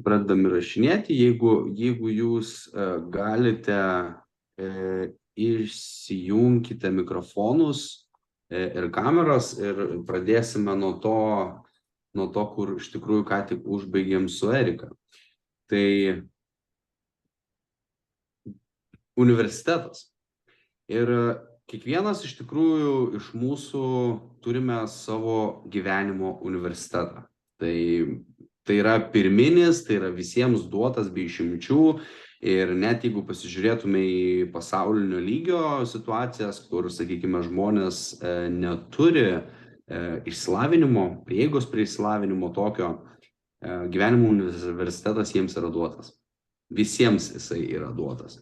Pradedam įrašinėti, jeigu jūs galite, išsijunkite mikrofonus ir kameras ir pradėsime nuo to, kur iš tikrųjų ką tik užbaigėm su Erika. Tai universitetas. Ir kiekvienas iš tikrųjų iš mūsų turime savo gyvenimo universitetą. Tai yra pirminis, tai yra visiems duotas be išimčių. Ir net jeigu pasižiūrėtume į pasaulinio lygio situacijas, kur, sakykime, žmonės neturi išsilavinimo, prieigos prie išsilavinimo tokio, gyvenimo universitetas jiems yra duotas. Visiems jisai yra duotas.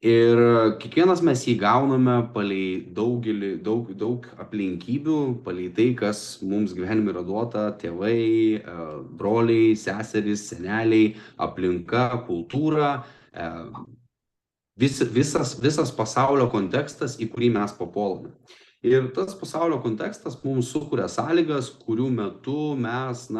Ir kiekvienas mes jį gauname palei daug aplinkybių, palei tai, kas mums gyvenime yra duota, tėvai, broliai, seserys, seneliai, aplinka, kultūra, visas pasaulio kontekstas, į kurį mes papuolame. Ir tas pasaulio kontekstas mums sukuria sąlygas, kurių metu mes,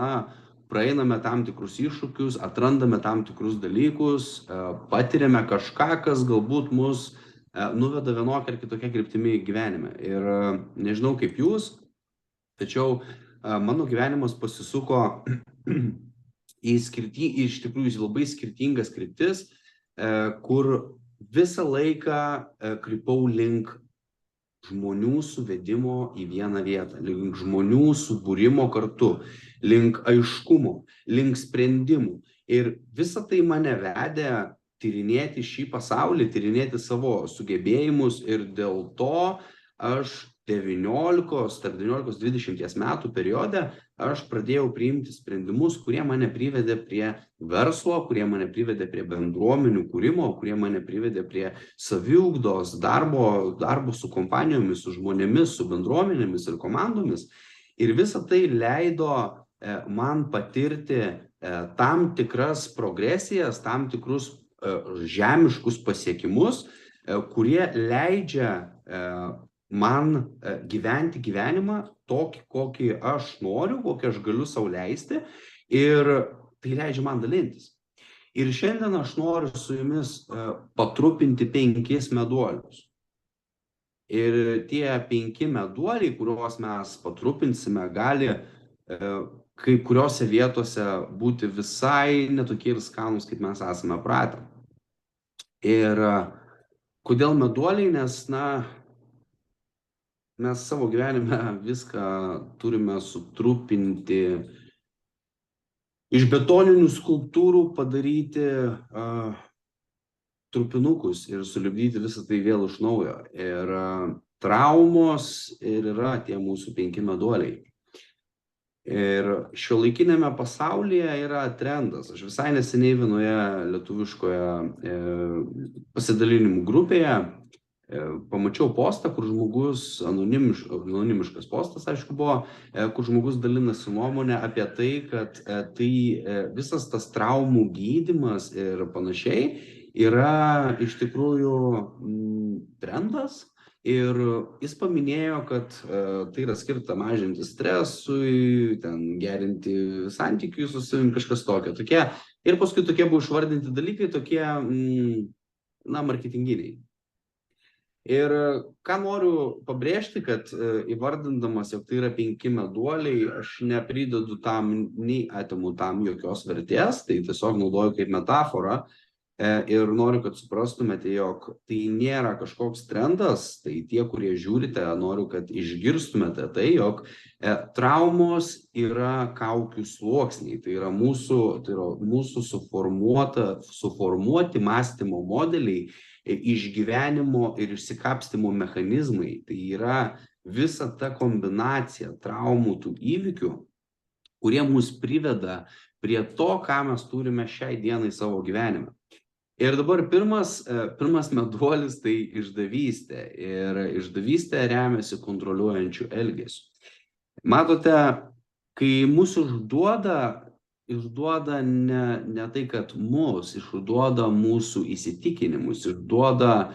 praeiname tam tikrus iššūkius, atrandame tam tikrus dalykus, patiriame kažką, kas galbūt mus nuveda vienokia ar kitokia kryptimi gyvenime. Ir nežinau kaip jūs, tačiau mano gyvenimas pasisuko iš tikrųjų labai skirtingas kryptis, kur visą laiką krypau link žmonių suvedimo į vieną vietą, link žmonių subūrimo kartu, link aiškumo, link sprendimų. Ir visa tai mane vedė tyrinėti šį pasaulį, tyrinėti savo sugebėjimus ir dėl to aš tarp 19-20 metų periode aš pradėjau priimti sprendimus, kurie mane privedė prie verslo, kurie mane privedė prie bendruomenių kūrimo, kurie mane privedė prie saviugdos, darbo su kompanijomis, su žmonėmis, su bendruomenėmis ir komandomis. Ir visa tai leido man patirti tam tikras progresijas, tam tikrus žemiškus pasiekimus, kurie leidžia man gyventi gyvenimą tokį, kokį aš noriu, kokį aš galiu sau leisti, ir tai leidžia man dalintis. Ir šiandien aš noriu su jumis patrupinti 5 meduolius. Ir tie 5 meduoliai, kuriuos mes patrupinsime, gali kai kuriuose vietose būti visai netokie ir skanūs, kaip mes esame pratę. Ir kodėl meduoliai? Nes, mes savo gyvenime viską turime sutrupinti, iš betoninių skulptūrų padaryti trupinukus ir sulipdyti visą tai vėl iš naujo. Ir traumos ir yra tie mūsų 5 meduoliai. Ir šiuolaikinėme pasaulyje yra trendas. Aš visai neseniai vienoje lietuviškoje pasidalinimų grupėje pamačiau postą, kur žmogus, anonimiškas postas, aišku, buvo, kur žmogus dalinasi nuomonę apie tai, kad tai visas tas traumų gydymas ir panašiai yra iš tikrųjų trendas. Ir jis paminėjo, kad tai yra skirta mažinti stresui, gerinti santykius su savim, kažkas tokio. Ir paskui tokie buvo išvardinti dalykai, tokie, marketinginiai. Ir ką noriu pabrėžti, kad įvardindamas, jog tai yra 5 meduoliai, aš nepridedu tam, nei atimu tam jokios vertės, tai tiesiog naudoju kaip metaforą. Ir noriu, kad suprastumėte, jog tai nėra kažkoks trendas, tai tie, kurie žiūrite, noriu, kad išgirstumėte tai, jog traumos yra kaukių sluoksniai, tai yra mūsų suformuoti mąstymo modeliai, išgyvenimo ir išsikapstymo mechanizmai. Tai yra visa ta kombinacija traumų, tų įvykių, kurie mus priveda prie to, ką mes turime šiai dienai savo gyvenime. Ir dabar pirmas meduolis tai išdavystė. Ir išdavystė remiasi kontroliuojančių elgesių. Matote, kai mūsų išduoda ne tai, kad mus išduoda mūsų įsitikinimus, išduoda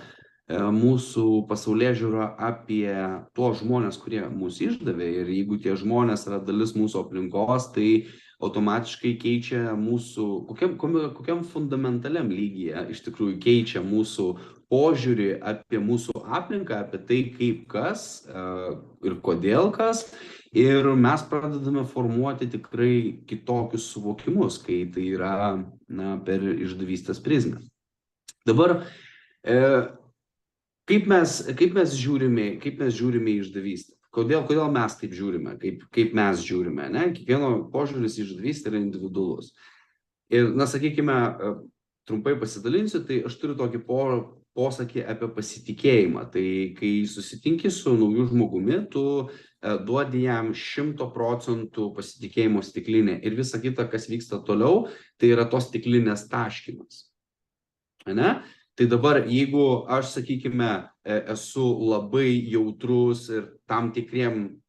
mūsų pasaulėžiūrą apie tuos žmonės, kurie mus išdavė. Ir jeigu tie žmonės yra dalis mūsų aplinkos, tai automatiškai keičia mūsų, kokiam fundamentaliam lygyje iš tikrųjų keičia mūsų požiūrį apie mūsų aplinką, apie tai, kaip kas ir kodėl kas. Ir mes pradedame formuoti tikrai kitokius suvokimus, kai tai yra per išdavystės prizmę. Dabar, kaip mes žiūrime į išdavystę? Kodėl mes taip žiūrime, kaip mes žiūrime, ne? Kiekvieno požiūris į išdavystę yra individualus. Ir, sakykime, trumpai pasidalinsiu, tai aš turiu tokį posakį apie pasitikėjimą. Tai kai susitinki su nauju žmogumi, tu duodi jam 100% pasitikėjimo stiklinę ir visa kita, kas vyksta toliau, tai yra tos stiklinės taškymas. Ne? Tai dabar, jeigu aš, sakykime, esu labai jautrus ir tam tikriem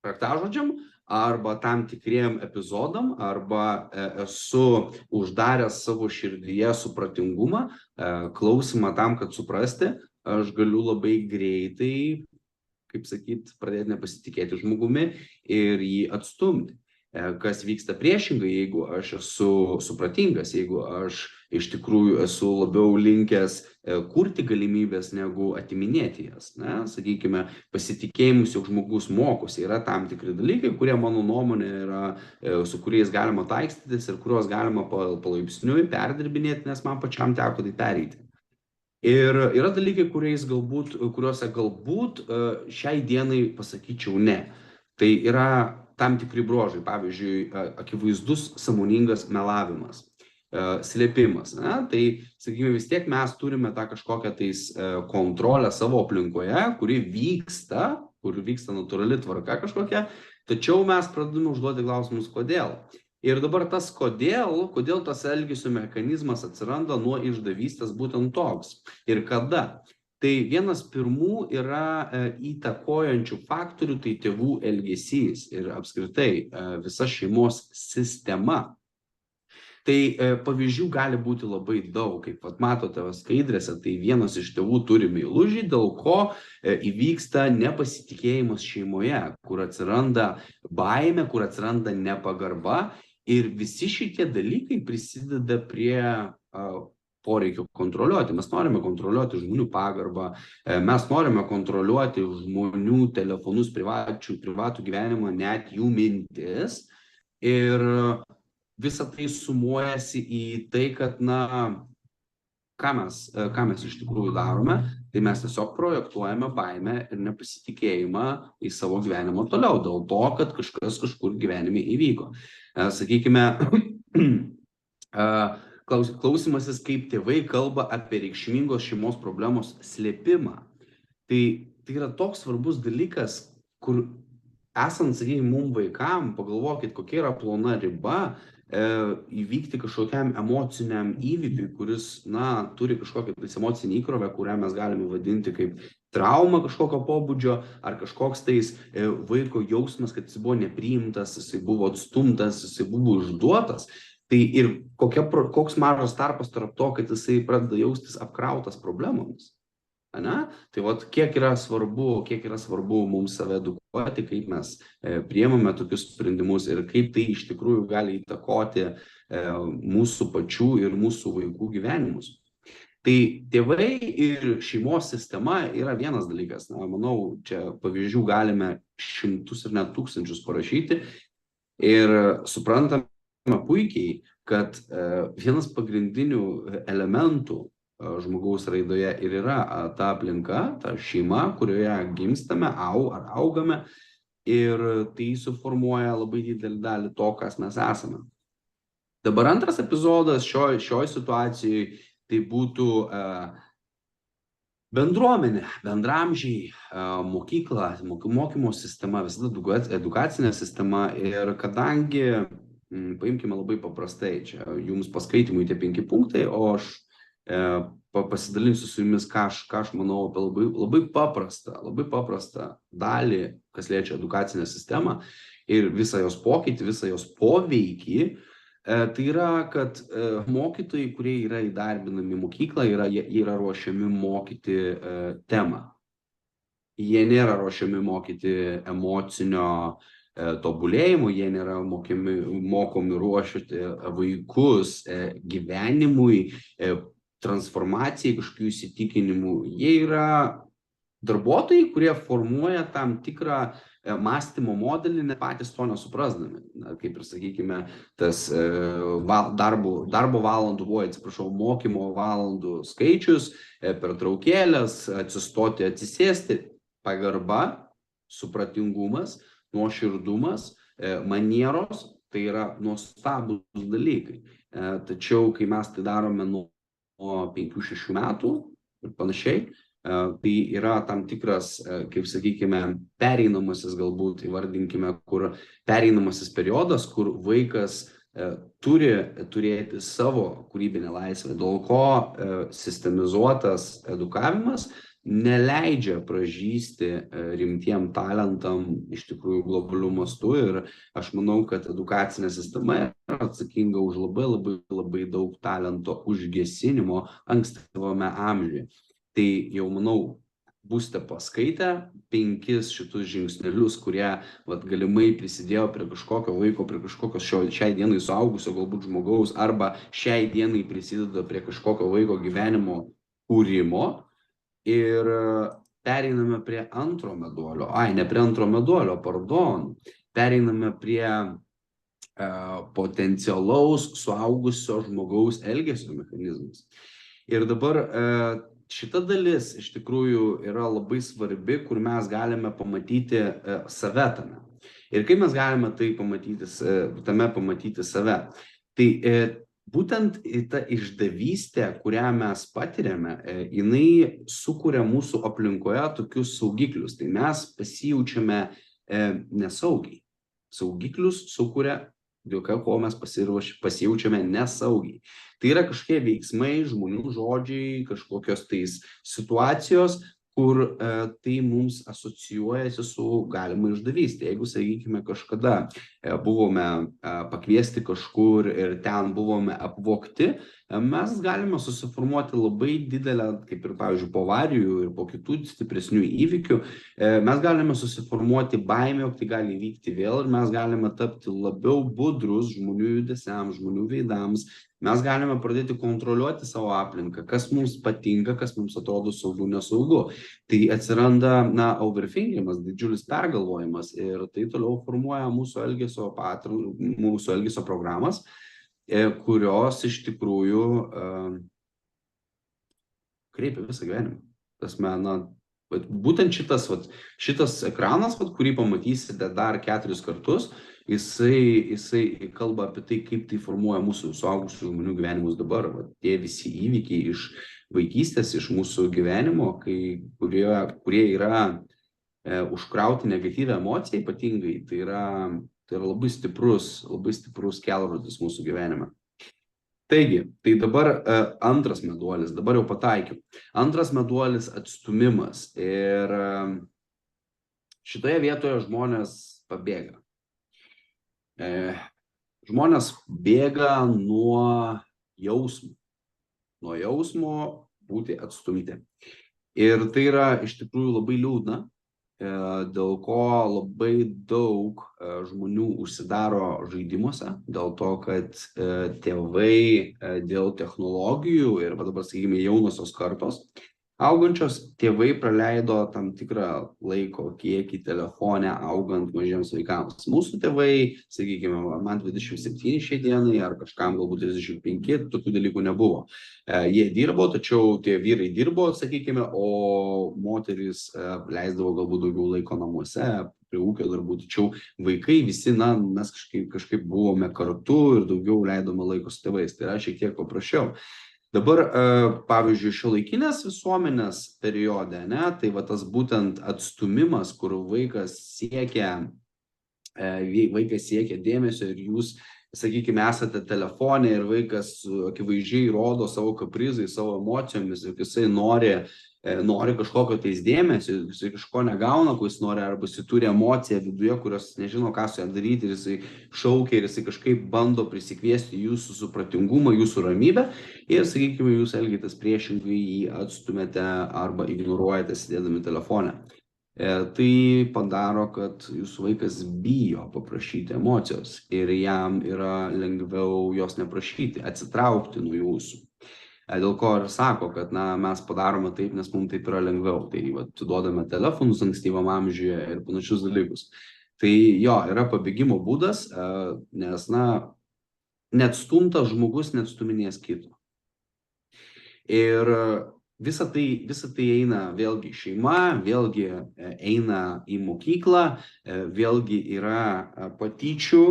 raktažodžiam, arba tam tikriem epizodam, arba esu uždaręs savo širdyje supratingumą, klausimą tam, kad suprasti, aš galiu labai greitai, kaip sakyt, pradėti nepasitikėti žmogumi ir jį atstumti. Kas vyksta priešingai, jeigu aš esu supratingas, jeigu aš iš tikrųjų esu labiau linkęs kurti galimybės negu atiminėti jas. Sakykime, pasitikėjimus, jog žmogus mokosi, yra tam tikri dalykai, kurie mano nuomonė yra, su kuriais galima taikstytis ir kuriuos galima palaipsniui perdirbinėti, nes man pačiam teko tai pereiti. Ir yra dalykai, kuriuose galbūt šiai dienai pasakyčiau ne. Tai yra tam tikri bruožai, pavyzdžiui, akivaizdus sąmoningas melavimas, slėpimas. Tai, sakykime, vis tiek mes turime tą kažkokią tais kontrolę savo aplinkoje, kur vyksta natūrali tvarka kažkokia, tačiau mes pradedame užduoti klausimus, kodėl. Ir dabar tas kodėl tas elgesio mechanizmas atsiranda nuo išdavystės būtent toks ir kada. Tai vienas pirmų yra įtakojančių faktorių, tai tėvų elgesys ir apskritai visa šeimos sistema. Tai pavyzdžių gali būti labai daug, kaip matote skaidrėse, tai vienas iš tėvų turi meilužį, dėl ko įvyksta nepasitikėjimas šeimoje, kur atsiranda baimė, kur atsiranda nepagarba ir visi šitie dalykai prisideda prie poreikio kontroliuoti. Mes norime kontroliuoti žmonių pagarbą, mes norime kontroliuoti žmonių telefonus, privatų gyvenimą, net jų mintis. Ir visa tai sumuojasi į tai, kad, ką mes iš tikrųjų darome, tai mes tiesiog projektuojame baimę ir nepasitikėjimą į savo gyvenimą toliau, dėl to, kad kažkas kažkur gyvenime įvyko. Sakykime, klausimasis, kaip tėvai kalba apie reikšmingos šeimos problemos slėpimą. Tai yra toks svarbus dalykas, kur esant, sakykime, mums vaikam, pagalvokit, kokia yra plona riba įvykti kažkokiam emociniam įvykiui, kuris, turi kažkokią emocinį įkrovę, kurią mes galime vadinti kaip trauma kažkokio pobūdžio, ar kažkoks tais vaiko jausmas, kad jis buvo nepriimtas, jis buvo atstumtas, jis buvo išduotas. Tai ir koks mažas tarpas tarp to, kad jisai pradeda jaustis apkrautas problemomis. Tai kiek yra svarbu mums save edukuoti, kaip mes priimame tokius sprendimus ir kaip tai iš tikrųjų gali įtakoti mūsų pačių ir mūsų vaikų gyvenimus. Tai tėvai ir šeimos sistema yra vienas dalykas. Manau, čia pavyzdžių galime šimtus ir net tūkstančius parašyti ir suprantame puikiai, kad vienas pagrindinių elementų žmogaus raidoje ir yra ta aplinka, ta šeima, kurioje gimstame, augame ir tai suformuoja labai didelį dalį to, kas mes esame. Dabar antras epizodas šioj situacijai tai būtų bendruomenė, bendramžiai, mokykla, mokymo sistema, visada edukacinė sistema ir kadangi paimkime labai paprastai, čia jums paskaitimui tie 5 punktai, o aš pasidalinsiu su jumis, ką aš manau apie labai paprastą dalį, kas liečia edukacinę sistemą ir visą jos pokytį, visą jos poveikį. Tai yra, kad mokytojai, kurie yra įdarbinami mokyklą, jie yra ruošiami mokyti temą. Jie nėra ruošiami mokyti emocinio tobulėjimo, jie nėra mokomi ruošti vaikus gyvenimui, transformacijai, kažkokių įsitikinimų. Jie yra darbuotojai, kurie formuoja tam tikrą mąstymo modelį, net patys to nesuprasdami. Kaip ir, sakykime, tas darbo valandų, mokymo valandų skaičius, pertraukėlės, atsistoti, atsisėsti, pagarba, supratingumas, nuoširdumas, manieros, tai yra nuostabūs dalykai. Tačiau, kai mes tai darome nuo 5-6 metų ir panašiai, tai yra tam tikras, kaip sakykime, pereinamasis, galbūt įvardinkime, kur pereinamasis periodas, kur vaikas turi turėti savo kūrybinę laisvę, dėl ko sistemizuotas edukavimas neleidžia pražysti rimtiem talentam iš tikrųjų globaliu mastu, ir aš manau, kad edukacinė sistema yra atsakinga už labai daug talento užgesinimo ankstyvame amžiuje. Tai jau, manau, būsite paskaitę 5 šitus žingsnelius, kurie galimai prisidėjo prie kažkokio vaiko, prie kažkokio šiai dienai suaugusio galbūt žmogaus, arba šiai dienai prisideda prie kažkokio vaiko gyvenimo kūrimo. Ir pereiname prie antro meduolio. Ne prie antro meduolio, pardon. Pereiname prie potencialaus suaugusio žmogaus elgesio mechanizmus. Ir dabar šita dalis iš tikrųjų yra labai svarbi, kur mes galime pamatyti save tame. Ir kaip mes galime tame pamatyti save. Tai būtent ta išdavystė, kurią mes patiriame, jinai sukuria mūsų aplinkoje tokius saugiklius. Tai mes pasijaučiame nesaugiai. Saugiklius sukuria, dėl ko mes pasijaučiame nesaugiai. Tai yra kažkokie veiksmai, žmonių žodžiai, kažkokios tais situacijos, kur tai mums asocijuojasi su galima išdavystė. Jeigu, sakykime, kažkada buvome pakviesti kažkur ir ten buvome apvogti, mes galime susiformuoti labai didelę, kaip ir, pavyzdžiui, po avarijų ir po kitų stipresnių įvykių, mes galime susiformuoti baimę, jog tai gali įvykti vėl, ir mes galime tapti labiau budrus žmonių judesiams, žmonių veidams. Mes galime pradėti kontroliuoti savo aplinką, kas mums patinka, kas mums atrodo saugu, nesaugu. Tai atsiranda, overthinkimas, didžiulis pergalvojimas, ir tai toliau formuoja mūsų elgesio programas, kurios iš tikrųjų kreipia visą gyvenimą. Būtent šitas ekranas, kurį pamatysite dar 4 kartus, jisai kalba apie tai, kaip tai formuoja mūsų suaugusių žmonių gyvenimus dabar. Tie visi įvykiai iš vaikystės, iš mūsų gyvenimo, kurie yra užkrauti negatyvią emociją ypatingai, tai yra labai stiprus kelrodis mūsų gyvenime. Taigi, tai dabar antras meduolis, dabar jau pataikiau. Antras meduolis – atstumimas. Ir šitoje vietoje žmonės pabėga. Žmonės bėga nuo jausmo būti atstumti. Ir tai yra iš tikrųjų labai liūdna, dėl ko labai daug žmonių užsidaro žaidimuose, dėl to, kad tėvai dėl technologijų ir dabar, sakykime, jaunosios kartos augančios, tėvai praleido tam tikrą laiko kiekį telefone augant mažiems vaikams. Mūsų tėvai, sakykime, man 27 šiai dienai, ar kažkam galbūt 35, tokių dalykų nebuvo. Jie dirbo, tačiau tie vyrai dirbo, sakykime, o moterys leisdavo galbūt daugiau laiko namuose, prie ūkio darbų, tačiau vaikai visi, mes kažkaip buvome kartu ir daugiau leidome laiko su tėvais. Tai yra šiek tiek paprasčiau. Dabar, pavyzdžiui, šiuolaikinės visuomenės periode, tai tas būtent atstumimas, kur vaikas siekia dėmesio ir jūs, sakykime, esate telefone ir vaikas akivaizdžiai rodo savo kaprizai, savo emocijomis, ir jisai nori kažkokio tais dėmesio, jisai kažko negauna, ko jis nori, arba jisai turi emociją viduje, kurios nežino, ką su ją daryti, ir jisai šaukia, ir jisai kažkaip bando prisikviesti jūsų supratingumą, jūsų ramybę, ir, sakykime, jūs elgitės priešingai, jį atstumėte arba ignoruojate sėdėdami telefone. Tai padaro, kad jūsų vaikas bijo paprašyti emocijos ir jam yra lengviau jos neprašyti, atsitraukti nuo jūsų. Dėl ko ir sako, kad mes padarome taip, nes mums taip yra lengviau. Tai duodame telefonus ankstyvam amžiuje ir panašius dalykus. Tai jo, yra pabėgimo būdas, nes neatstumtas žmogus neatstuminės kito. Ir visa tai eina vėlgi šeima, vėlgi eina į mokyklą, vėlgi yra patyčių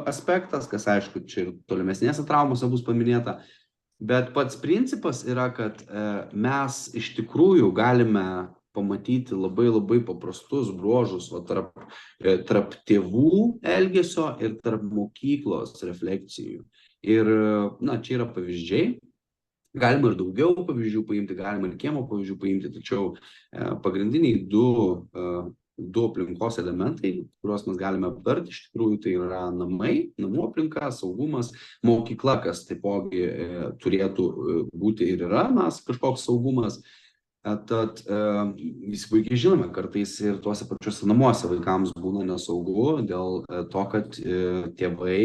aspektas, kas aišku, čia ir tolimesnėse traumose bus paminėta. Bet pats principas yra, kad mes iš tikrųjų galime pamatyti labai labai paprastus bruožus tarp tėvų elgesio ir tarp mokyklos refleksijų. Ir čia yra pavyzdžiai. Galima ir daugiau pavyzdžių paimti, galima ir kiemo pavyzdžių paimti, tačiau pagrindiniai du aplinkos elementai, kuriuos mes galime aptarti, iš tikrųjų tai yra namai, namų aplinka, saugumas, mokykla, kas taipogi turėtų būti ir yra kažkoks saugumas. Tad visi puikiai žinome, kartais ir tuose pačiuose namuose vaikams būna nesaugu dėl to, kad tėvai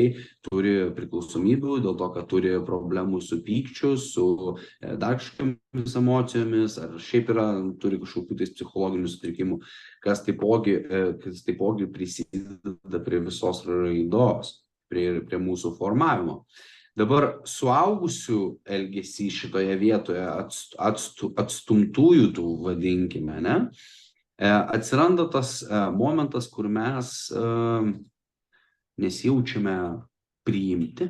turi priklausomybių, dėl to, kad turi problemų su pykčiu, su dar kažkokiamis emocijomis, ar šiaip turi kažkokių psichologinių sutrikimų, kas taipogi prisideda prie visos raidos, prie mūsų formavimo. Dabar suaugusių elgesys šitoje vietoje, atstumtųjų tų vadinkime, atsiranda tas momentas, kur mes nesijaučiame priimti,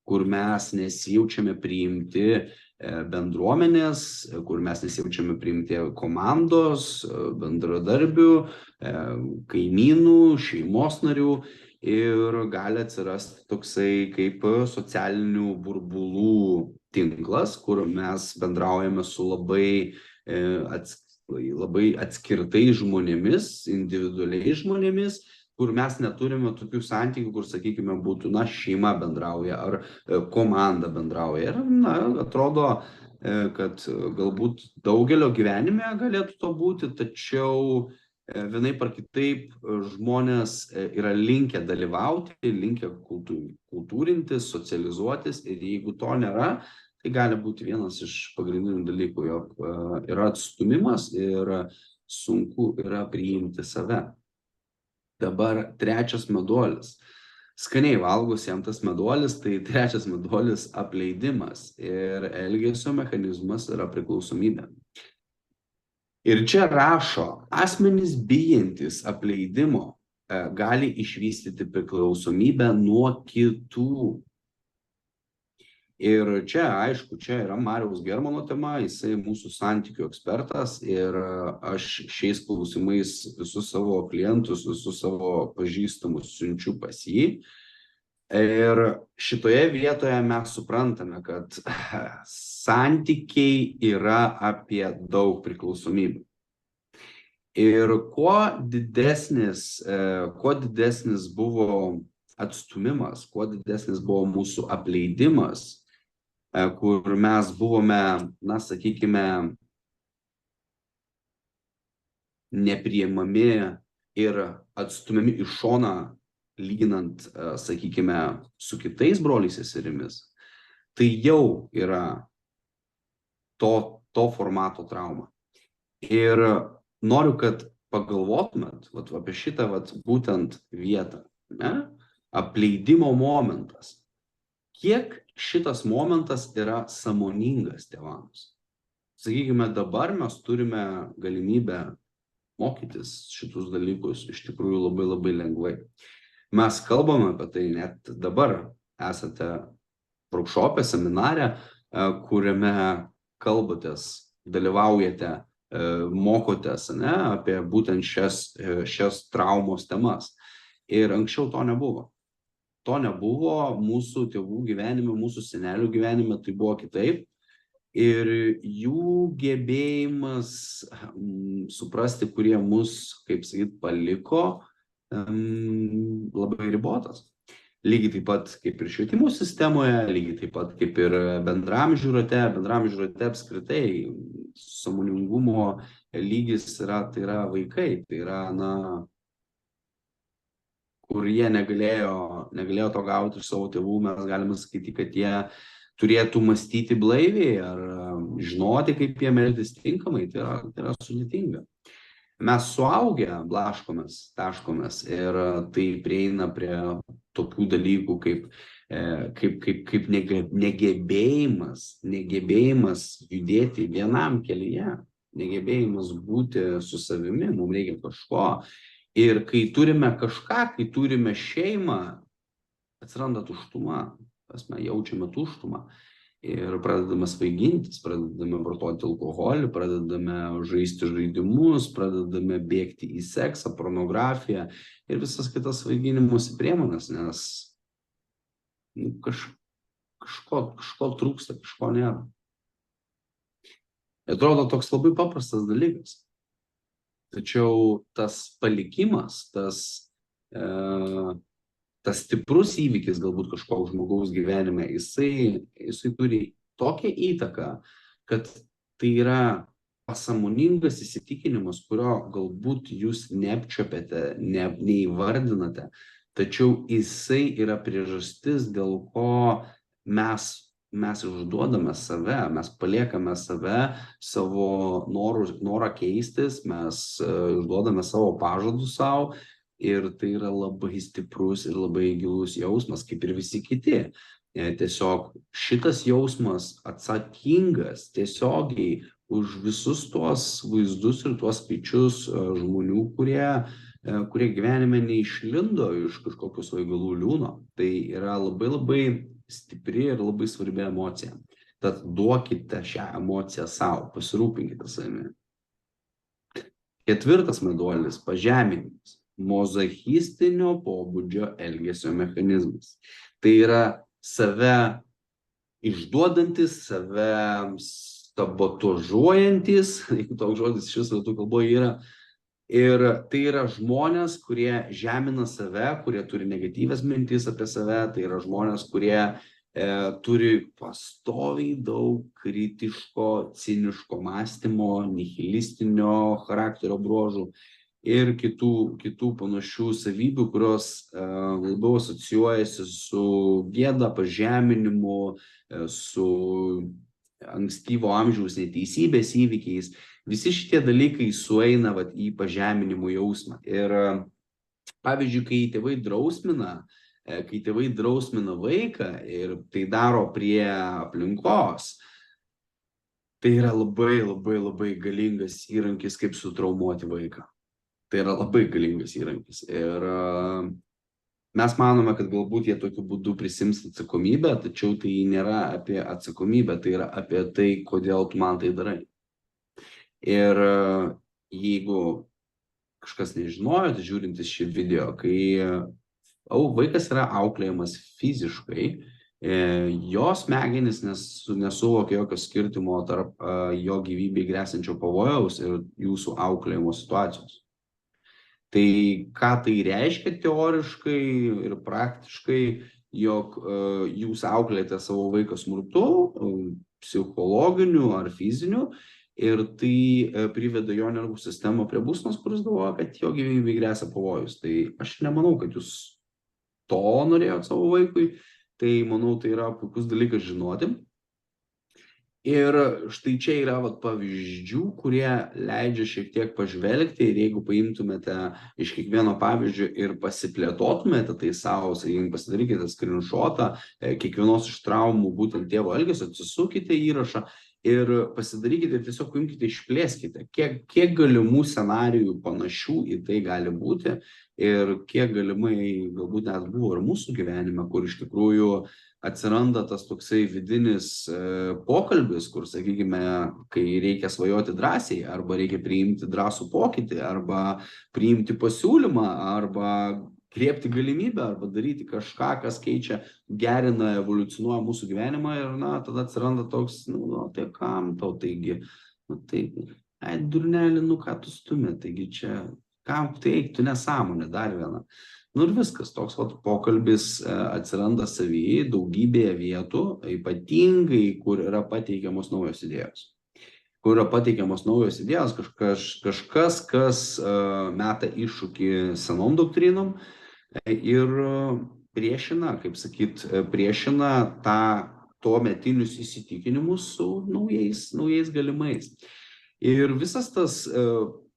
kur mes nesijaučiame priimti bendruomenės, kur mes nesijaučiame priimti komandos, bendradarbių, kaimynų, šeimos narių. Ir gali atsirasti toksai kaip socialinių burbulų tinklas, kur mes bendraujame su labai atskirtais žmonėmis, individualiais žmonėmis, kur mes neturime tokių santykių, kur, sakykime, būtų, šeima bendrauja ar komanda bendrauja. Ir, atrodo, kad galbūt daugelio gyvenime galėtų to būti, tačiau vienaip ar kitaip žmonės yra linkę dalyvauti, linkę kultūrintis, socializuotis, ir jeigu to nėra, tai gali būti vienas iš pagrindinių dalykų, jog yra atstumimas ir sunku yra priimti save. Dabar trečias meduolis. Skaniai valgus jam tas meduolis, tai trečias meduolis apleidimas ir elgesio mechanizmas yra priklausomybė. Ir čia rašo, asmenys bijantis apleidimo gali išvystyti priklausomybę nuo kitų. Ir čia, aišku, čia yra Mariaus Germano tema, jisai mūsų santykių ekspertas ir aš šiais klausimais visus savo klientus, visus savo pažįstamus siunčiu pas jį. Ir šitoje vietoje mes suprantame, kad santykiai yra apie daug priklausomybių. Ir kuo didesnis buvo atstumimas, kuo didesnis buvo mūsų apleidimas, kur mes buvome, sakykime, nepriimami ir atstumiami iš šoną, lyginant, sakykime, su kitais broliais seserimis, tai jau yra to formato trauma. Ir noriu, kad pagalvotumėt apie šitą būtent vietą, apleidimo momentas. Kiek šitas momentas yra sąmoningas tėvams? Sakykime, dabar mes turime galimybę mokytis šitus dalykus iš tikrųjų labai labai lengvai. Mes kalbame apie tai, net dabar esate workshop'e, seminare, kuriame kalbatės, dalyvaujate, mokotės apie būtent šias traumos temas. Ir anksčiau to nebuvo. To nebuvo mūsų tėvų gyvenime, mūsų senelių gyvenime, tai buvo kitaip. Ir jų gebėjimas suprasti, kurie mus, kaip sakyt, paliko, labai ribotas. Lygiai taip pat kaip ir švietimo sistemoje, lygiai taip pat kaip ir bendramžių rate apskritai sąmoningumo lygis tai yra vaikai, tai yra, kur jie negalėjo to gauti iš savo tėvų, mes galime sakyti, kad jie turėtų mąstyti blaiviai ar žinoti, kaip jie elgtis tinkamai, tai yra sudėtinga. Mes suaugę blaškomės, taškomės ir tai prieina prie tokių dalykų kaip negebėjimas judėti vienam kelyje, negebėjimas būti su savimi, mums reikia kažko. Ir kai turime kažką, kai turime šeimą, atsiranda tuštuma, mes jaučiame tuštumą. Ir pradedame svaigintis, pradedame vartoti alkoholį, pradedame žaisti žaidimus, pradedame bėgti į seksą, pornografiją ir visas kitas svaiginimosi priemonės, nes kažko trūksta, kažko nėra. Atrodo toks labai paprastas dalykas. Tačiau tas palikimas, tas stiprus įvykis galbūt kažkoks žmogaus gyvenime, jisai turi tokią įtaką, kad tai yra pasąmoningas įsitikinimas, kurio galbūt jūs neapčiuopiate, neįvardinate, tačiau jisai yra priežastis, dėl ko mes išduodame save, mes paliekame save, savo norą keistis, mes išduodame savo pažadus savo. Ir tai yra labai stiprus ir labai gilus jausmas, kaip ir visi kiti. Tiesiog šitas jausmas atsakingas tiesiogiai už visus tuos vaizdus ir tuos skaičius žmonių, kurie gyvenime neišlindo iš kažkokios svaigalų liūno. Tai yra labai labai stipri ir labai svarbi emocija. Tad duokite šią emociją savo, pasirūpinkite savimi. Ketvirtas meduolis – pažeminimas. Mozochistinio pobūdžio elgesio mechanizmas. Tai yra save išduodantis, save sabotuojantis, jeigu toks žodis iš viso lietuvių kalboje yra. Ir tai yra žmonės, kurie žemina save, kurie turi negatyvias mintis apie save, tai yra žmonės, kurie turi pastoviai daug kritiško, ciniško mąstymo, nihilistinio charakterio bruožų ir kitų panašių savybių, kurios labiau asocijuojasi su gėda, pažeminimu, su ankstyvo amžiaus neteisybės įvykiais. Visi šitie dalykai sueina į pažeminimo jausmą. Ir pavyzdžiui, kai tėvai drausmina vaiką ir tai daro prie aplinkos, tai yra labai labai labai galingas įrankis, kaip sutraumuoti vaiką. Tai yra labai galingas įrankis. Ir mes manome, kad galbūt jie tokiu būdu prisims atsakomybę, tačiau tai nėra apie atsakomybę, tai yra apie tai, kodėl tu man tai darai. Ir jeigu kažkas nežinojo, tai žiūrintis šį video, kai vaikas yra auklėjamas fiziškai, jo smegenys nesuvokia jokio skirtumo tarp jo gyvybei grėsiančio pavojaus ir jūsų auklėjimo situacijos. Tai ką tai reiškia teoriškai ir praktiškai, jog jūs auklėjate savo vaiką smurtu, psichologiniu ar fiziniu, ir tai priveda jo nervų sistemą prie būsenos, kuris galvoja, kad jo gyvybei gresia pavojus. Tai aš nemanau, kad jūs to norėjot savo vaikui, tai manau, tai yra puikus dalykas žinoti. Ir štai čia yra pavyzdžių, kurie leidžia šiek tiek pažvelgti, ir jeigu paimtumėte iš kiekvieno pavyzdžio ir pasiplėtotumėte tai savo, pasidarykite screenshotą kiekvienos iš traumų būtent tėvo elgesio, atsisukite įrašą ir pasidarykite ir tiesiog paimkite, išplėskite, kiek galimų scenarijų panašių į tai gali būti ir kiek galimai galbūt net buvo ir mūsų gyvenime, kur iš tikrųjų atsiranda tas toksai vidinis pokalbis, kur, sakykime, kai reikia svajoti drąsiai, arba reikia priimti drąsų pokytį, arba priimti pasiūlymą, arba griebti galimybę, arba daryti kažką, kas keičia, gerina, evoliucionuoja mūsų gyvenimą ir, tada atsiranda toks, tai kam tau, taigi, durnelį, ką tu stumi, taigi čia, kam tai, tu nesąmonė, dar viena. Ir viskas, toks pokalbis atsiranda savyje daugybėje vietų, ypatingai, kur yra pateikiamos naujos idėjos. kur yra pateikiamos naujos idėjos, kažkas, kas meta iššūkį senom doktrinom ir priešina, kaip sakyt, priešina tuo metinius įsitikinimus su naujais galimais. Ir visas tas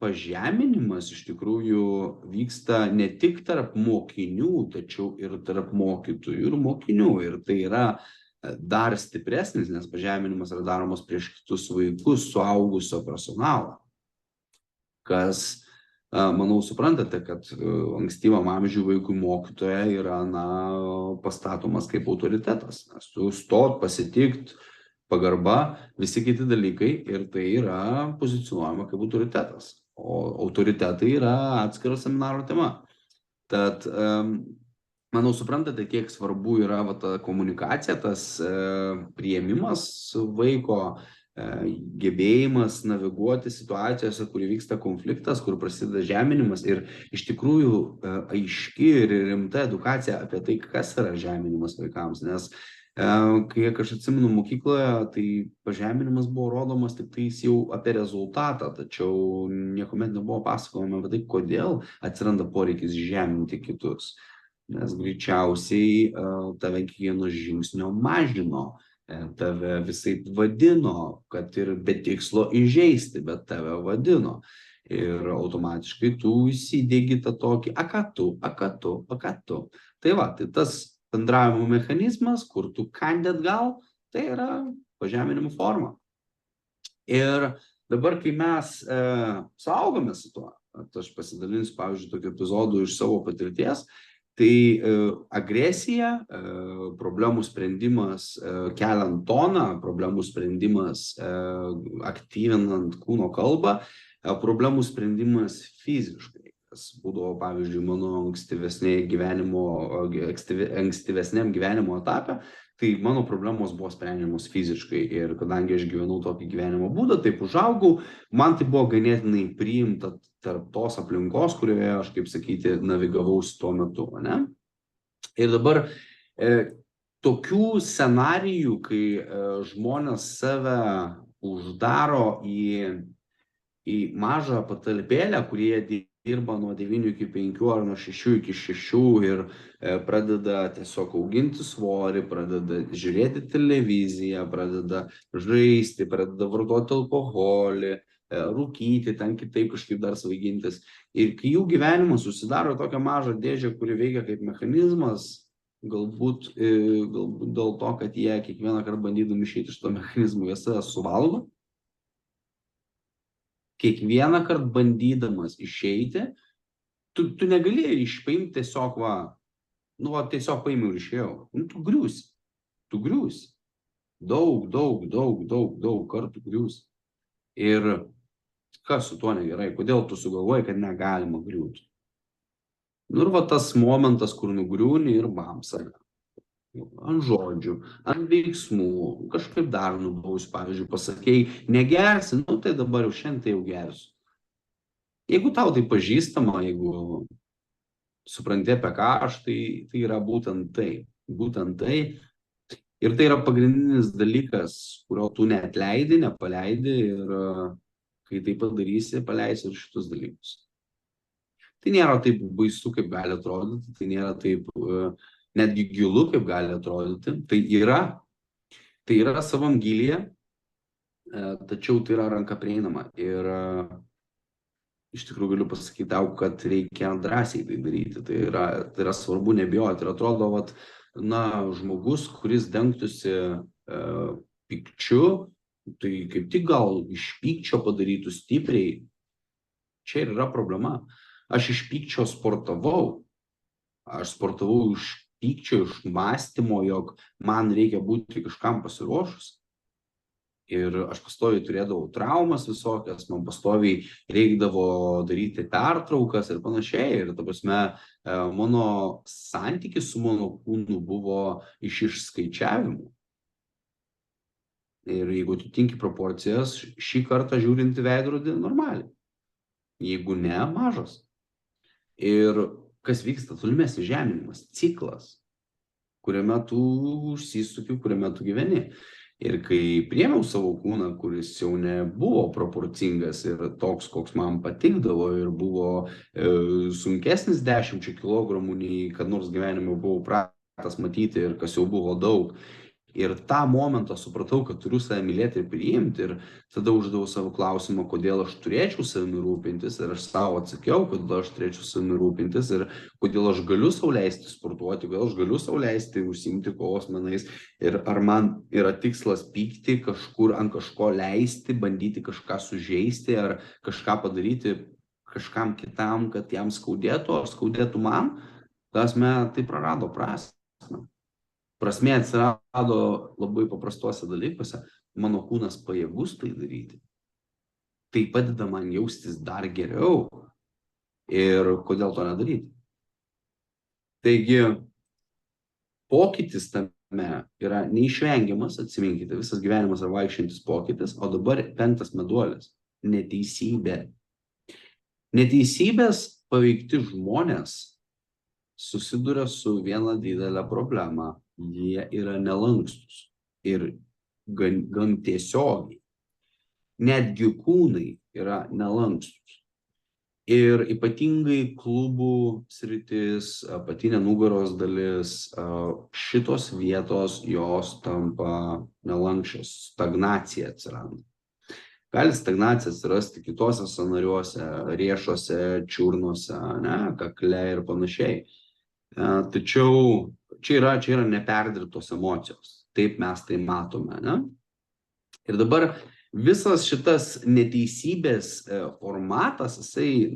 pažeminimas iš tikrųjų vyksta ne tik tarp mokinių, tačiau ir tarp mokytojų ir mokinių. Ir tai yra dar stipresnis, nes pažeminimas yra daromas prieš kitus vaikus, suaugusio personalą. Kas, manau, suprantate, kad ankstyvam amžiui vaikui mokytoja yra, pastatomas kaip autoritetas. Nes tu stot, pasitikt, pagarba, visi kiti dalykai ir tai yra pozicionuojama kaip autoritetas. O autoritetai yra atskira seminaro tema. Tad, manau, suprantate, kiek svarbu yra ta komunikacija, tas priėmimas vaiko, gebėjimas naviguoti situacijose, kur vyksta konfliktas, kur prasideda žeminimas ir iš tikrųjų aiški ir rimta edukacija apie tai, kas yra žeminimas vaikams. Nes kai aš atsimenu mokykloje, tai pažeminimas buvo rodomas tik tais jau apie rezultatą, tačiau niekuomet nebuvo pasakojama apie tai, kodėl atsiranda poreikis žeminti kitus. Nes greičiausiai tave kiekvieno žingsnio mažino, tave visaip vadino, kad ir be tikslo įžeisti, bet tave vadino. Ir automatiškai tu įsidėgi tą tokį, ką tu. Tai va, tai tas bendravimo mechanizmas, kur tu kandi atgal, tai yra pažeminimo forma. Ir dabar, kai mes suaugome su tuo, aš pasidalinsiu, pavyzdžiui, tokiu epizodu iš savo patirties, tai agresija, problemų sprendimas keliant toną, problemų sprendimas aktyvinant kūno kalbą, problemų sprendimas fiziškai, kas būdavo, pavyzdžiui, mano ankstyvesniam gyvenimo etape, tai mano problemos buvo sprendžiamos fiziškai ir kadangi aš gyvenau tokį gyvenimo būdą, taip užaugau, man tai buvo ganėtinai priimta tarp tos aplinkos, kurioje aš, kaip sakyti, navigavausi tuo metu, ne? Ir dabar tokių scenarijų, kai žmonės save uždaro į mažą patalpėlę, kurie dirba nuo 9 iki 5 ar nuo 6 iki 6 ir pradeda tiesiog auginti svorį, pradeda žiūrėti televiziją, pradeda žaisti, pradeda vartoti alkoholį, rūkyti, ten kitaip kažkaip dar svaigintis. Ir kai jų gyvenimas susidaro tokią mažą dėžę, kuri veikia kaip mechanizmas, galbūt dėl to, kad jie kiekvieną kartą bandydami išeiti iš to mechanizmo, jie save suvalgo. Kiekvieną kartą bandydamas išeiti, tu negali išpaimti tiesiog tiesiog paimiau ir išėjau. Tu griūsi. Daug kartų griūsi. Ir kas su tuo negerai? Kodėl tu sugalvoji, kad negalima griūti? Ir tas momentas, kur nugriūni ir bamsa. Ant žodžių, ant veiksmų, kažkaip dar nubausi, pavyzdžiui, pasakei, negersi, tai dabar jau šiandien jau gersiu. Jeigu tau tai pažįstama, jeigu supranti apie ką aš, tai yra būtent tai. Ir tai yra pagrindinis dalykas, kurio tu neatleidi, nepaleidi ir kai tai padarysi, paleisi ir šitus dalykus. Tai nėra taip baisu, kaip gali atrodyti, tai nėra taip netgi gilu, kaip gali atrodyti. Tai yra savam gilyje, tačiau tai yra ranka prieinama. Ir iš tikrųjų galiu pasakyti tau, kad reikia drąsiai tai daryti. Tai yra svarbu nebijoti. Ir atrodo, žmogus, kuris dengtųsi pykčiu, tai kaip tik gal iš pykčio padarytų stipriai. Čia ir yra problema. Aš iš pykčio sportavau. Aš sportavau iš pykčio, iš mąstymo, jog man reikia būti kažkam pasiruošus. Ir aš pastoviai turėdavau traumas visokias, man pastoviai reikdavo daryti pertraukas ir panašiai. Ir ta prasme, mano santykis su mano kūnu buvo iš išskaičiavimų. Ir jeigu tu tinki proporcijas, šį kartą žiūrint į veidrodį normaliai. Jeigu ne, mažas. Ir kas vyksta? Tolimesnis žeminimas, ciklas, kuriame tu užsisuki, kuriame tu gyveni. Ir kai priėmiau savo kūną, kuris jau nebuvo proporcingas ir toks, koks man patikdavo ir buvo sunkesnis 10 kilogramų, nei kad nors gyvenime buvau pratęs matyti ir kas jau buvo daug. Ir tą momentą supratau, kad turiu save mylėti ir priimti. Ir tada uždaviau savo klausimą, kodėl aš turėčiau savimi rūpintis. Ir aš savo atsakiau, kodėl aš turėčiau savimi rūpintis. Ir kodėl aš galiu sau leisti sportuoti, kodėl aš galiu sau leisti užsiimti kovos menais. Ir ar man yra tikslas pykti, kažkur ant kažko leisti, bandyti kažką sužeisti, ar kažką padaryti kažkam kitam, kad jam skaudėtų, ar skaudėtų man. Tai prarado prasmę. Prasmė atsirado labai paprastuose dalykuose. Mano kūnas pajėgus tai daryti. Tai padeda man jaustis dar geriau. Ir kodėl to nedaryti? Taigi, pokytis tame yra neišvengiamas, atsiminkite, visas gyvenimas yra vaikščiantis pokytis, o dabar 5 meduolis – neteisybė. Neteisybės paveikti žmonės susiduria su viena didelė problema. Jie yra nelankstus ir gan tiesiogiai. Netgi kūnai yra nelankstus. Ir ypatingai klubų sritis, apatinė nugaros dalis, šitos vietos jos tampa nelankščios, stagnacija atsiranda. Gali stagnacija atsirasti kitose sąnariuose, riešuose, čiurnose, kakle ir panašiai. Tačiau čia yra neperdirbtos emocijos. Taip mes tai matome. Ir dabar visas šitas neteisybės formatas, jisai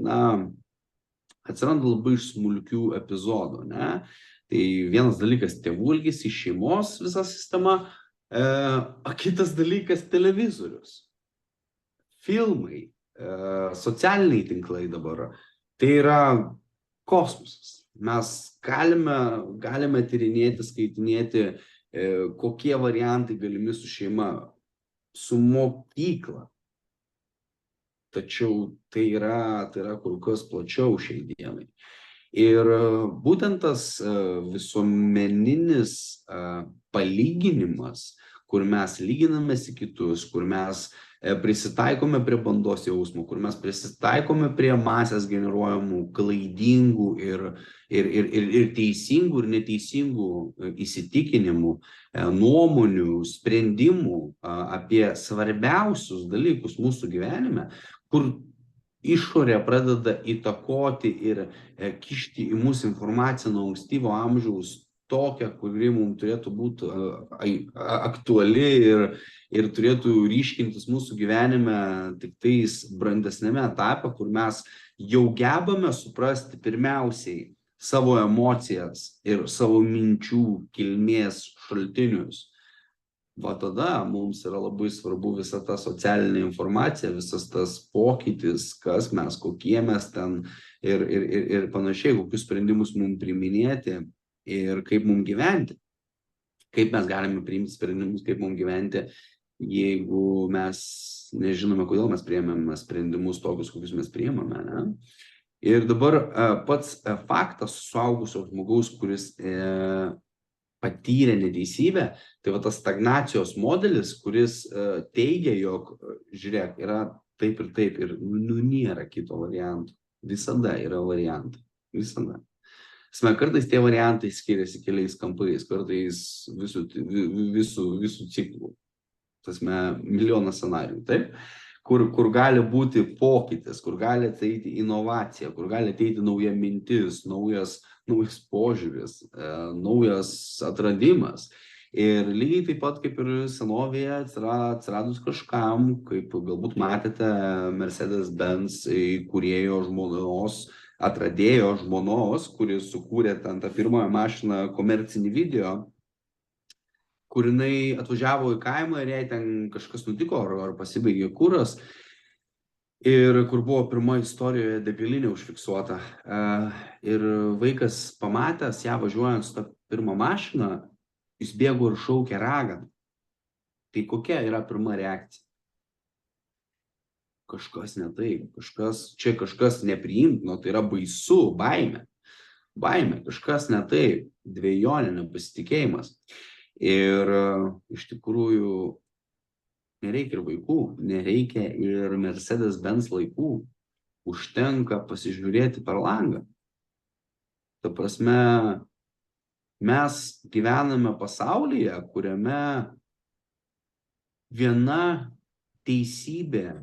atsiranda labai iš smulkių epizodų. Tai vienas dalykas tėvų elgesys, šeimos visa sistema, o kitas dalykas televizorius, filmai, socialiniai tinklai dabar. Tai yra kosmosas. Mes galime tyrinėti, skaitinėti, kokie variantai galimi su šeima, su mokykla. Tačiau tai yra kur kas plačiau šiai dienai. Ir būtent tas visuomeninis palyginimas, kur mes lyginamės į kitus, kur mes prisitaikome prie bandos jausmų, kur mes prisitaikome prie masės generuojamų klaidingų ir teisingų ir neteisingų įsitikinimų, nuomonių, sprendimų apie svarbiausius dalykus mūsų gyvenime, kur išorė pradeda įtakoti ir kišti į mūsų informaciją nuo ankstyvo amžiaus tokią, kuri mums turėtų būti aktuali ir turėtų ryškintis mūsų gyvenime tik tais brandesnėme etape, kur mes jau gebame suprasti pirmiausiai savo emocijas ir savo minčių kilmės šaltinius. Va tada mums yra labai svarbu visa ta socialinė informacija, visas tas pokytis, kas mes, kokie mes ten ir panašiai, kokius sprendimus mums priiminėti. Ir kaip mums gyventi, kaip mes galime priimti sprendimus, kaip mums gyventi, jeigu mes nežinome, kodėl mes priėmėme sprendimus tokius, kokius mes priėmame. Ir dabar pats faktas suaugusio žmogaus, kuris patyrė neteisybę, tai va tas stagnacijos modelis, kuris teigia, jog, žiūrėk, yra taip ir taip, ir nėra kito varianto. Visada yra variantai. Visada. Kartais tie variantai skiriasi keliais kampais, kartais visų ciklų. Milijonas scenarijų, taip? Kur gali būti pokytis, kur gali ateiti inovacija, kur gali ateiti nauja mintis, naujas požiūris, naujas atradimas. Ir lygiai taip pat kaip ir senovėje atsiradus kažkam, kaip galbūt matėte Mercedes-Benz įkūrėjo žmonos, atradėjo žmonos, kuris sukūrė ten tą pirmąją mašiną komercinį video, kur jinai atvažiavo į kaimą ir jai ten kažkas nutiko ar pasibaigė kuras ir kur buvo pirma istorijoje degalinė užfiksuota. Ir vaikas pamatęs ją važiuojant su tą pirmą mašiną, jis bėgo ir šaukė raganą. Tai kokia yra pirma reakcija? Kažkas ne taip, kažkas nepriimtino, tai yra baisu, baimė, kažkas ne taip, dvejonė, nepasitikėjimas. Ir iš tikrųjų nereikia ir vaikų, nereikia ir Mercedes-Benz laikų, užtenka pasižiūrėti per langą. Ta prasme, mes gyvename pasaulyje, kuriame viena teisybė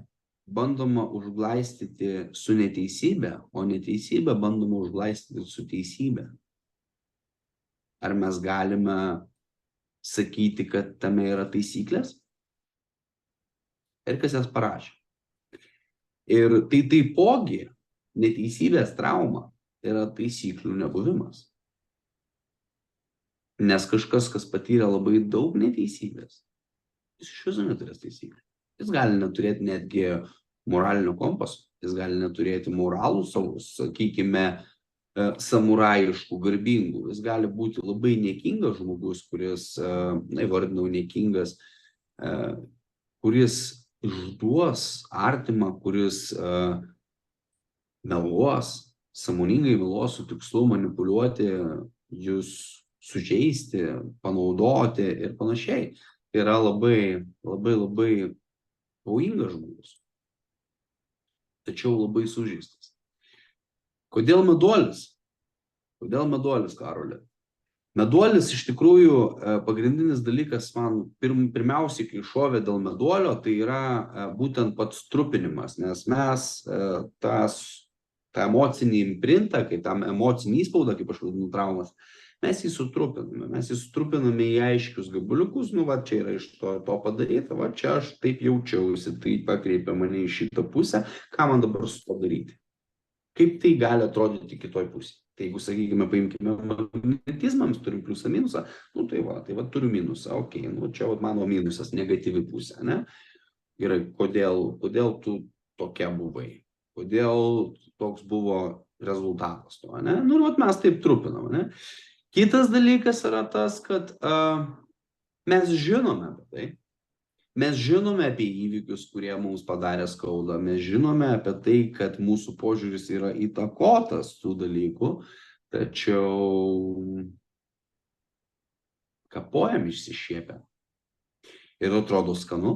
bandoma užglaistyti su neteisybė, o neteisybė bandoma užglaistyti su teisybė. Ar mes galime sakyti, kad tame yra taisyklės? Ir kas jas parašė? Ir tai taipogi neteisybės trauma yra taisyklių nebuvimas. Nes kažkas, kas patyrė labai daug neteisybės, jis iš viso neturės taisyklių. Jis gali neturėti netgi moralinio kompaso, jis gali neturėti moralų savo, sakykime, samuraiškų, garbingų. Jis gali būti labai niekingas žmogus, kuris, įvardinau niekingas, kuris išduos artimą, kuris meluos, sąmoningai meluos su tikslu manipuliuoti, jūs sužeisti, panaudoti ir panašiai. Tai yra labai pavojingas žmogus, tačiau labai sužeistas. Kodėl meduolis? Kodėl meduolis, Karoli? Meduolis iš tikrųjų pagrindinis dalykas man pirmiausiai, kai šovė dėl meduolio, tai yra būtent pats trupinimas, nes mes tą emocinį imprintą, kai tam emocinį įspaudą, kaip aš vadinu traumas, mes jį sutrupiname į aiškius gabaliukus, nu va čia yra iš to padaryta, va čia aš taip jaučiausi, tai pakreipia mane į šitą pusę, ką man dabar su to daryti? Kaip tai gali atrodyti kitoj pusėje? Tai jeigu, sakykime, paimkime magnetizmą, mes turim pliusą minusą, nu tai va turiu minusą, okei, nu čia va mano minusas, negatyvi pusė, ne? Gerai, kodėl tu tokia buvai? Kodėl toks buvo rezultatas to, ne? Nu, vat mes taip trupinam, ne? Kitas dalykas yra tas, kad mes žinome apie tai. Mes žinome apie įvykius, kurie mums padarė skaudą. Mes žinome apie tai, kad mūsų požiūris yra įtakotas tų dalykų, tačiau kapojam išsišiepę. Ir atrodo skanu.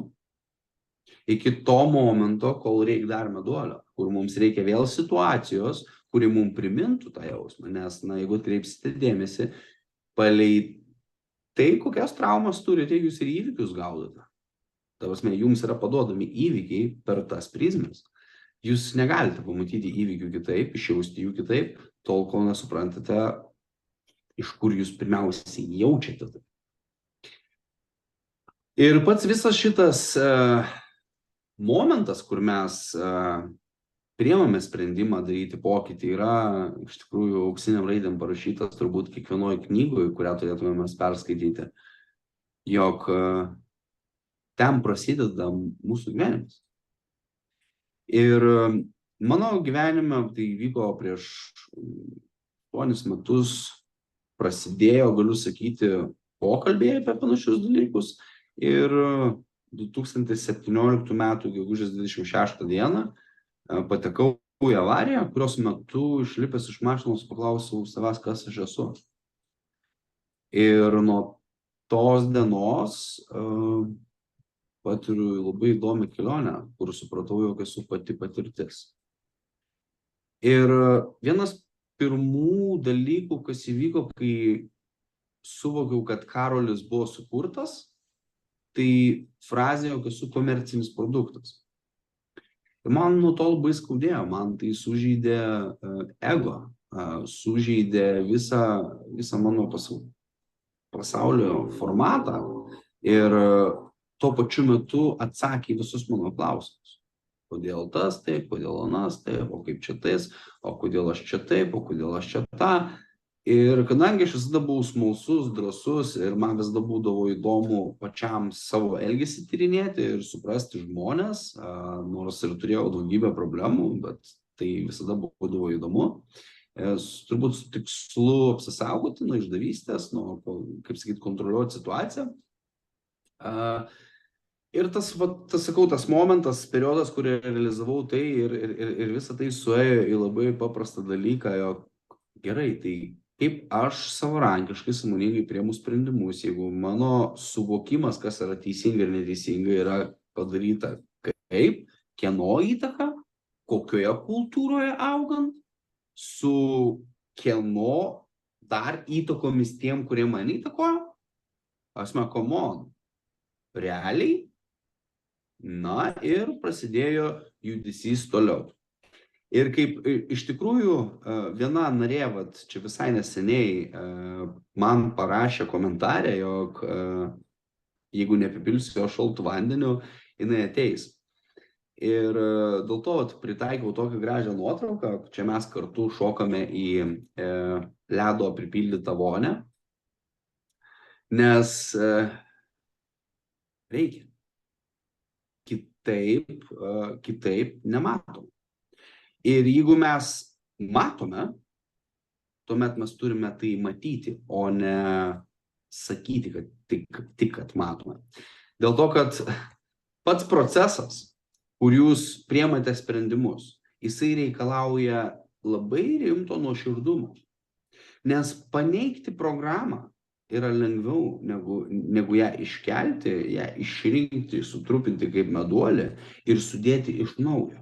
Iki to momento, kol reikia dar meduolio, kur mums reikia vėl situacijos, kuri mums primintų tą jausmą, nes, jeigu atkreipsite dėmesį, palei tai, kokias traumas turite, jūs ir įvykius gaudote. Ta prasme, jums yra paduodami įvykiai per tas prizmes. Jūs negalite pamatyti įvykių kitaip, išjausti jų kitaip, tol, kol nesuprantate, iš kur jūs pirmiausiai jaučiate tai. Ir pats visas šitas momentas, kur mes priimame sprendimą daryti pokytį, yra iš tikrųjų auksiniam raidėm parašytas turbūt kiekvienoje knygoje, kurią turėtume mes perskaityti, jog ten prasideda mūsų gyvenimas. Ir mano gyvenime tai vyko prieš 8 metus, prasidėjo, galiu sakyti, pokalbėje apie panašius dalykus ir 2017 metų gegužės 26 dieną patekau į avariją, kurios metu išlipęs iš mašinos paklausiau savęs, kas aš esu. Ir nuo tos dienos patiriu labai įdomią kelionę, kur supratau, jog esu pati patirtis. Ir vienas pirmų dalykų, kas įvyko, kai suvokiau, kad Karolis buvo sukurtas, tai frazė, jog esu komercinis produktas. Ir man nuo to labai skaudėjo, man tai sužeidė ego, sužeidė visą mano pasaulio formatą ir tuo pačiu metu atsakė visus mano klausimus. Kodėl tas taip, kodėl anas taip, o kaip čia tais, o kodėl aš čia taip, o kodėl aš čia tą. Ir kadangi aš visada buvau smalsus, drąsus ir man visada būdavo įdomu pačiam savo elgesį tyrinėti ir suprasti žmonės, nors ir turėjau daugybę problemų, bet tai visada būdavo įdomu. Turbūt su tikslu apsisaugoti nuo išdavystės, nuo, kaip sakyti, kontroliuoti situaciją. Ir tas momentas, periodas, kurį realizavau tai ir visą tai suėjo į labai paprastą dalyką, jog gerai, tai kaip aš savarankiškai, sąmoningai priimu sprendimus, jeigu mano suvokimas, kas yra teisinga ir neteisinga, yra padaryta kaip, kieno įtaka, kokioje kultūroje augant, su kieno dar įtakomis tiem, kurie mane įtakojo, asme, come on, realiai, na ir prasidėjo judesys toliau. Ir kaip iš tikrųjų viena narė, vat, čia visai neseniai man parašė komentarę, jog jeigu neapipilsiu jo šaltu vandeniu, jinai ateis. Ir dėl to pritaikiau tokią gražią nuotrauką, čia mes kartu šokame į ledo pripildytą vonę, nes reikia. Kitaip nematom. Ir jeigu mes matome, tuomet mes turime tai matyti, o ne sakyti, kad tik matome. Dėl to, kad pats procesas, kur jūs priemate sprendimus, jisai reikalauja labai rimto nuoširdumo. Nes paneigti programą yra lengviau negu ją iškelti, ją išrinkti, sutrupinti kaip meduolį ir sudėti iš naujo.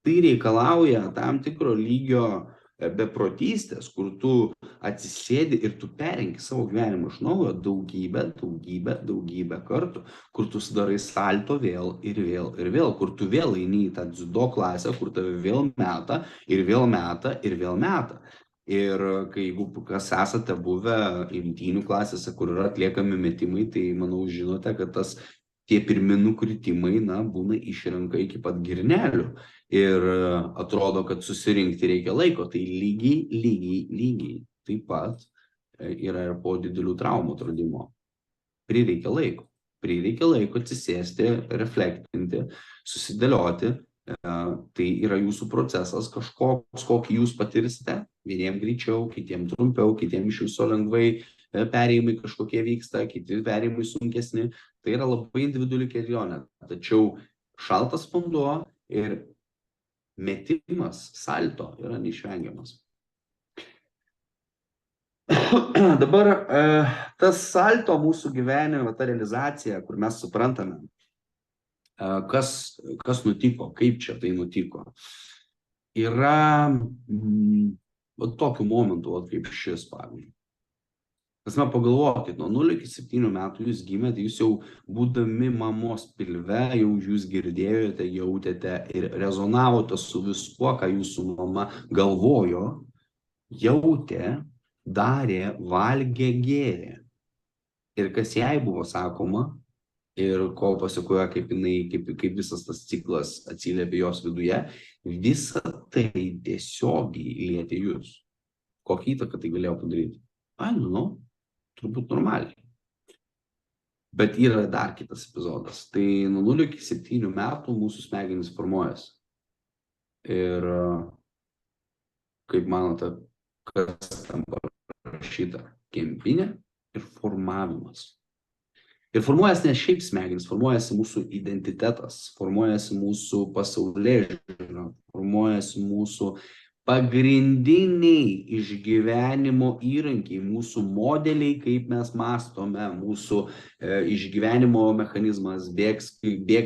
Tai reikalauja tam tikro lygio beprotystės, kur tu atsisėdi ir tu perrenki savo gyvenimą iš naujo daugybę kartų, kur tu sudarai salto vėl ir vėl, kur tu vėl eini į tą dziudo klasę, kur tave vėl meta ir vėl meta ir vėl meta. Ir jeigu kas esate buvę imtynių klasėse, kur yra atliekami metimai, tai manau žinote, kad tie pirmi nukritimai, būna išrenka iki pat girnelių. Ir atrodo, kad susirinkti reikia laiko. Tai lygiai taip pat yra ir po didelių traumų atradimo. Prireikia laiko atsisėsti, reflektinti, susidėlioti. Tai yra jūsų procesas kažkoks, kokį jūs patirsite. Vieniem greičiau, kitiem trumpiau, kitiem iš viso lengvai perėjimai kažkokie vyksta, kiti perėjimai sunkesni. Tai yra labai individuali kelionė. Tačiau šaltas vanduo ir metimas salto yra neišvengiamas. Dabar tas salto mūsų gyvenime, ta realizacija, kur mes suprantame, kas nutiko, kaip čia tai nutiko, yra tokių momentų, kaip šis, pavyzdžiui. Pasme, pagalvokit, nuo 0 iki 7 metų jūs gimėte, jūs jau būdami mamos pilve, jau jūs girdėjote, jautėte ir rezonavote su viskuo, ką jūsų mama galvojo, jautė, darė, valgė, gėrė. Ir kas jai buvo sakoma, ir ko pasakoja, kaip visas tas ciklas atsiliepė jos viduje, visa tai tiesiogiai lietė jūs. Kokią įtaką tai galėjo padaryti? Turbūt normaliai. Bet yra dar kitas epizodas. Tai nuo 0 iki 7 metų mūsų smegenys formuojasi. Ir kaip manote, kas tam parašyta? Kempinė ir formavimas. Ir formuojasi ne šiaip smegenys, formuojasi mūsų identitetas, formuojasi mūsų pasaulėžiūra, formuojasi mūsų pagrindiniai išgyvenimo įrankiai, mūsų modeliai, kaip mes mąstome, mūsų išgyvenimo mechanizmas, bėgs,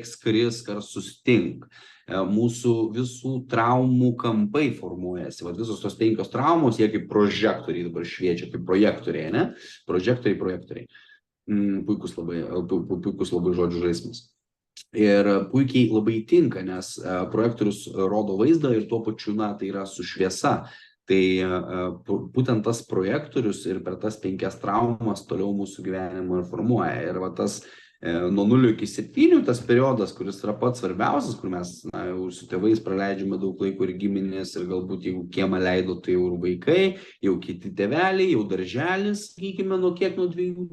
skrisk ar sustink. Mūsų visų traumų kampai formuojasi. Visos tos 5 traumos, jie kaip prožektoriai dabar šviečia, kaip projektoriai, ne? Projektoriai. Puikus labai žodžių žaismas. Ir puikiai labai tinka, nes projektorius rodo vaizdą ir tuo pačiu, tai yra su šviesa. Tai būtent tas projektorius ir per tas 5 traumas toliau mūsų gyvenimą ir formuoja. Ir tas nuo 0 iki 7 tas periodas, kuris yra pats svarbiausias, kur mes jau su tėvais praleidžiame daug laiko ir giminės, ir galbūt jeigu kiemą leido, tai jau ir vaikai, jau kiti tėveliai, jau darželis, sakykime, nuo 2,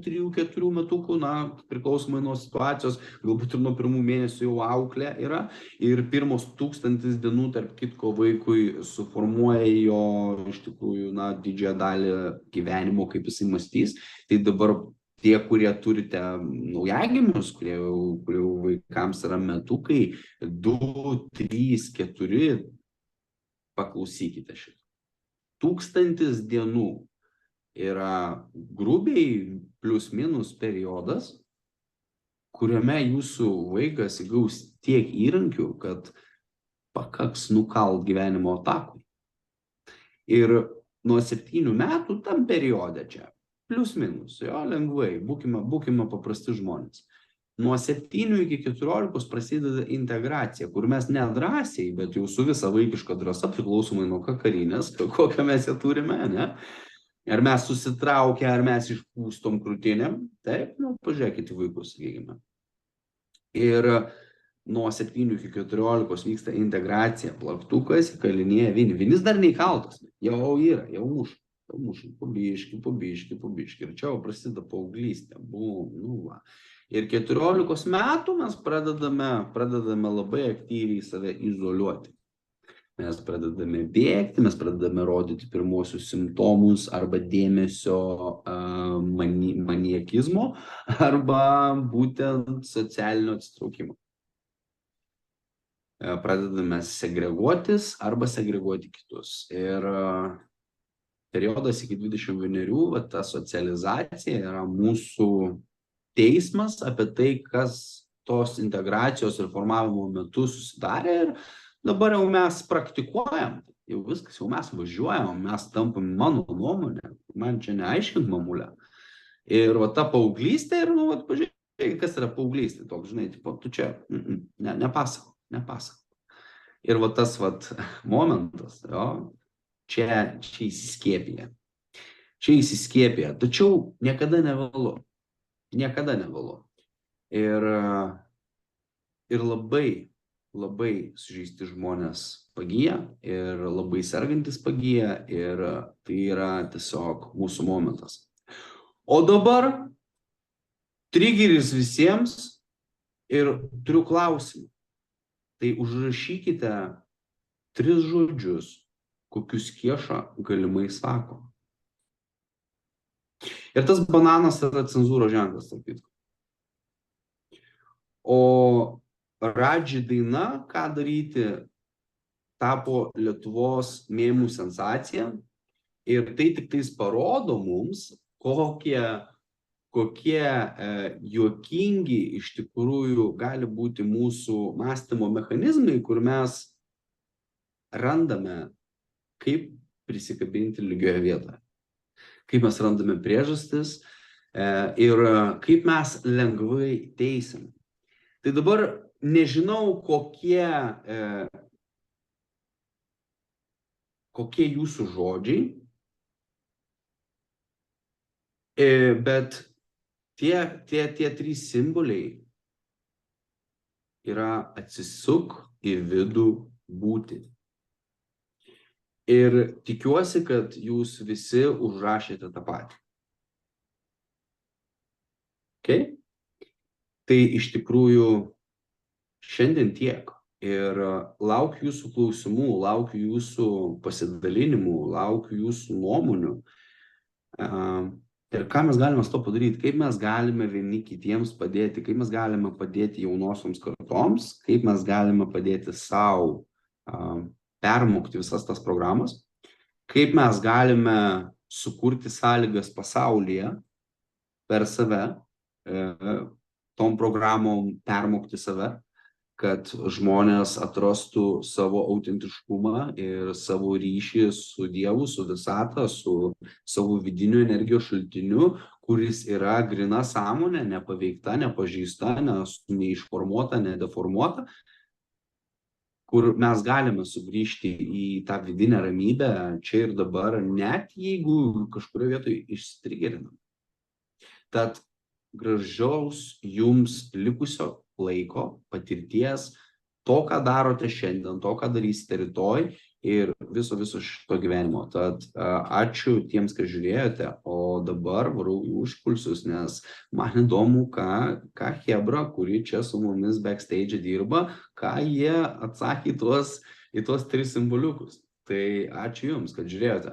3, 4 metukų, priklausomai nuo situacijos, galbūt ir nuo 1 mėnesių jau auklė yra, ir pirmos 1000 dienų, tarp kitko, vaikui suformuoja jo iš tikrųjų didžiąją dalį gyvenimo, kaip jisai mąstys. Tai dabar tie, kurie turite naujagimius, kurių vaikams yra metukai, 2, 3, 4, paklausykite šitą. 1000 dienų yra grubiai plius minus periodas, kuriame jūsų vaikas įgaus tiek įrankių, kad pakaks nukalt gyvenimo takui. Ir nuo 7 metų tam periode čia, plius minus, jo, lengvai, būkime paprasti žmonės. Nuo 7 iki 14 prasideda integracija, kur mes nedrąsiai, bet jau su visa vaikiška drąsa, priklausomai nuo kakarinės, kokią mes ją turime, ne? Ar mes susitraukę, ar mes išpūstom krūtinėm, taip, pažiūrėkite į vaikus, sakykime. Ir nuo 7 iki 14 vyksta integracija, plaktukas, kalinėje vinis dar neįkaltas, jau yra, jau muša, po biškį, ir čia jau prasideda paauglystė, va. Ir 14 metų mes pradedame labai aktyviai save izoliuoti. Mes pradedame bėgti, mes pradedame rodyti pirmuosius simptomus arba dėmesio maniakizmo arba būtent socialinio atsitraukimo. Pradedame segreguotis arba segreguoti kitus. Ir periodas iki 21, ta socializacija yra mūsų teismas apie tai, kas tos integracijos ir formavimo metu susidarė, ir dabar jau mes praktikuojam, jau viskas, jau mes važiuojam, mes tampam, mano nuomonė, man čia neaiškint mamulę. Ir va ta paauglystė, ir pažiūrėk, kas yra paauglystė, toks, žinai, tu čia, nepasakok. Ir va tas momentas, jo, čia įsiskiepija. Tačiau niekada nevėlu. Ir labai sužeisti žmonės pagyja, ir labai sergantis pagyja, ir tai yra tiesiog mūsų momentas. O dabar trigeris visiems, ir turiu klausimą. Tai užrašykite 3 žodžius, kokius Kieša galimai sako. Ir tas bananas yra cenzūros ženklas, tarp kitko. O Radži daina, ką daryti, tapo Lietuvos mėmų sensacija, ir tai tik tais parodo mums, kokie juokingi iš tikrųjų gali būti mūsų mąstymo mechanizmai, kur mes randame, kaip prisikabinti lygioje vietoje, kaip mes randame priežastis ir kaip mes lengvai teisime. Tai dabar nežinau, kokie jūsų žodžiai, bet tie 3 simboliai yra atsisuk į vidų būti. Ir tikiuosi, kad jūs visi užrašėte tą patį. Okay? Tai iš tikrųjų šiandien tiek. Ir laukiu jūsų klausimų, laukiu jūsų pasidalinimų, laukiu jūsų nuomonių. Ir ką mes galime su to padaryti, kaip mes galime vieni kitiems padėti, kaip mes galime padėti jaunosioms kartoms, kaip mes galime padėti savo permokti visas tas programas, kaip mes galime sukurti sąlygas pasaulyje per save, tom programom permokti save, kad žmonės atrastų savo autentiškumą ir savo ryšį su Dievu, su visata, su savo vidiniu energijos šaltiniu, kuris yra gryna sąmonė, nepaveikta, nepažeista, neišformuota, nedeformuota, kur mes galime sugrįžti į tą vidinę ramybę čia ir dabar, net jeigu kažkurioje vietoje išsitrigerinam. Tad gražiaus jums likusio laiko, patirties, to, ką darote šiandien, to, ką darysite rytoj ir viso šito gyvenimo. Tad ačiū tiems, kas žiūrėjote, o dabar varau į užkulsius, nes man įdomu, ką Hebra, kuri čia su mumis backstage dirba, ką jie atsakė į tuos 3 simboliukus. Tai ačiū jums, kad žiūrėjote.